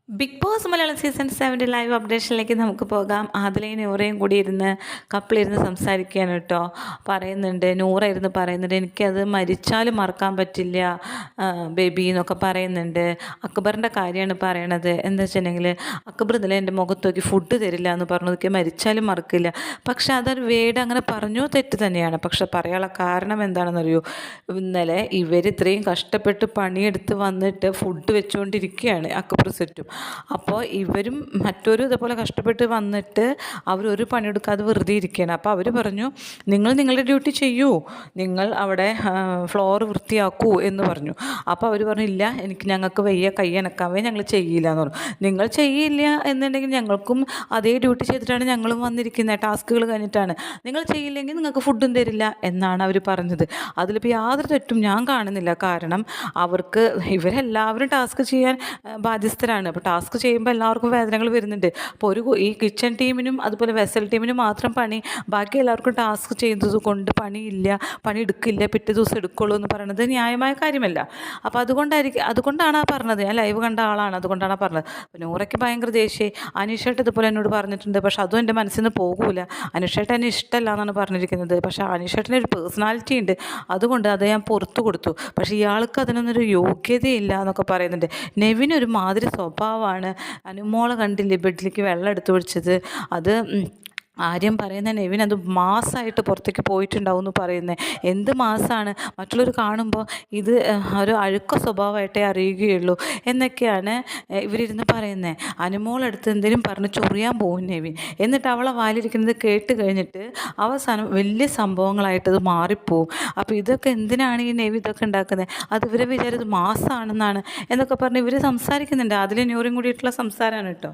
Big Boss Malayalam season 7 live അപ്ഡേഷനിലേക്ക് നമുക്ക് പോകാം. ആദിലയും നൂറയും കൂടി ഇരുന്ന് കപ്പിളിരുന്ന് സംസാരിക്കുകയാണ് കേട്ടോ. പറയുന്നുണ്ട്, നൂറ ഇരുന്ന് പറയുന്നുണ്ട്, എനിക്കത് മരിച്ചാലും മറക്കാൻ പറ്റില്ല ബേബി എന്നൊക്കെ പറയുന്നുണ്ട്. അക്ബറിൻ്റെ കാര്യമാണ് പറയണത്. എന്താ വെച്ചിട്ടുണ്ടെങ്കിൽ അക്ബർ ഇന്നലെ എൻ്റെ മുഖത്ത് നോക്കി ഫുഡ് തരില്ല എന്ന് പറഞ്ഞു, എനിക്ക് മരിച്ചാലും മറക്കില്ല. പക്ഷെ അതൊരു വേട് അങ്ങനെ പറഞ്ഞു തെറ്റ് തന്നെയാണ്. പക്ഷെ പറയാനുള്ള കാരണം എന്താണെന്നറിയോ, ഇന്നലെ ഇവർ ഇത്രയും കഷ്ടപ്പെട്ട് പണിയെടുത്ത് വന്നിട്ട് ഫുഡ് വെച്ചുകൊണ്ടിരിക്കുകയാണ് അക്ബർ സെറ്റും. അപ്പോൾ ഇവരും മറ്റൊരു ഇതേപോലെ കഷ്ടപ്പെട്ട് വന്നിട്ട് അവരൊരു പണിയെടുക്കാതെ വെറുതെ ഇരിക്കുകയാണ്. അപ്പോൾ അവർ പറഞ്ഞു, നിങ്ങൾ നിങ്ങളുടെ ഡ്യൂട്ടി ചെയ്യൂ, നിങ്ങൾ അവിടെ ഫ്ലോർ വൃത്തിയാക്കൂ എന്ന് പറഞ്ഞു. അപ്പോൾ അവർ പറഞ്ഞു, ഇല്ല ഞങ്ങൾക്ക് വയ്യ, കൈ അനക്കാവേ, ഞങ്ങൾ ചെയ്യില്ല എന്ന് പറഞ്ഞു. നിങ്ങൾ ചെയ്യില്ല എന്നുണ്ടെങ്കിൽ ഞങ്ങൾക്കും അതേ ഡ്യൂട്ടി ചെയ്തിട്ടാണ് ഞങ്ങളും വന്നിരിക്കുന്നത്, ടാസ്കുകൾ കഴിഞ്ഞിട്ടാണ്. നിങ്ങൾ ചെയ്യില്ലെങ്കിൽ നിങ്ങൾക്ക് ഫുഡും തരില്ല എന്നാണ് അവർ പറഞ്ഞത്. അതിലിപ്പോൾ യാതൊരു തെറ്റും ഞാൻ കാണുന്നില്ല. കാരണം അവർക്ക് ഇവരെല്ലാവരും ടാസ്ക് ചെയ്യാൻ ബാധ്യസ്ഥരാണ്. അപ്പോൾ ടാസ്ക് ചെയ്യുമ്പോൾ എല്ലാവർക്കും വേദനകൾ വരുന്നുണ്ട്. അപ്പോൾ ഈ കിച്ചൺ ടീമിനും അതുപോലെ വെസൽ ടീമിനും മാത്രം പണി, ബാക്കി എല്ലാവർക്കും ടാസ്ക് ചെയ്യുന്നത് കൊണ്ട് പണിയില്ല, പണി എടുക്കില്ല, പിറ്റേ ദിവസം എടുക്കുള്ളൂ എന്ന് പറയുന്നത് ന്യായമായ കാര്യമല്ല. അപ്പോൾ അതുകൊണ്ടാണ് ആ പറഞ്ഞത്. ഞാൻ ലൈവ് കണ്ട ആളാണ്, അതുകൊണ്ടാണ് ആ പറഞ്ഞത്. അപ്പോൾ നൂറയ്ക്ക് ഭയങ്കര ദേഷ്യം. അനീഷേട്ട് ഇതുപോലെ എന്നോട് പറഞ്ഞിട്ടുണ്ട്, പക്ഷെ അതും എൻ്റെ മനസ്സിൽ നിന്ന് പോകൂല. അനീഷേട്ട് എന്നെ ഇഷ്ടമല്ല എന്നാണ് പറഞ്ഞിരിക്കുന്നത്. പക്ഷേ അനീഷേട്ടിന് ഒരു പേഴ്സണാലിറ്റി ഉണ്ട്, അതുകൊണ്ട് അത് ഞാൻ പുറത്തു കൊടുത്തു. പക്ഷേ ഇയാൾക്ക് അതിനൊന്നൊരു യോഗ്യതയില്ല എന്നൊക്കെ പറയുന്നുണ്ട്. നെവിനൊരു മാതിരി സ്വഭാവമാണ്. അനുമോളെ കണ്ടില്ലേ ബെഡിലേക്ക് വെള്ളം എടുത്ത് ഒഴിച്ചത്, അത് ആര്യം പറയുന്ന നെവിൻ അത് മാസമായിട്ട് പുറത്തേക്ക് പോയിട്ടുണ്ടാവും എന്ന് പറയുന്നത്. എന്ത് മാസമാണ്, മറ്റുള്ളവർ കാണുമ്പോൾ ഇത് ഒരു അഴുക്ക സ്വഭാവമായിട്ടേ അറിയുകയുള്ളൂ എന്നൊക്കെയാണ് ഇവരിരുന്ന് പറയുന്നത്. അനുമോളെടുത്ത് എന്തെങ്കിലും പറഞ്ഞ് ചൊറിയാൻ പോകും നെവിൻ. എന്നിട്ട് അവളെ വാലിരിക്കുന്നത് കേട്ട് കഴിഞ്ഞിട്ട് അവസാനം വലിയ സംഭവങ്ങളായിട്ട് അത് മാറിപ്പോവും. അപ്പോൾ ഇതൊക്കെ എന്തിനാണ് ഈ നെവി ഇതൊക്കെ ഉണ്ടാക്കുന്നത്, അത് ഇവരെ വിചാരിച്ചത് മാസമാണെന്നാണ് എന്നൊക്കെ പറഞ്ഞ് ഇവർ സംസാരിക്കുന്നുണ്ട്. അതിൽ ന്യൂറും കൂടിയിട്ടുള്ള സംസാരമാണ് കേട്ടോ.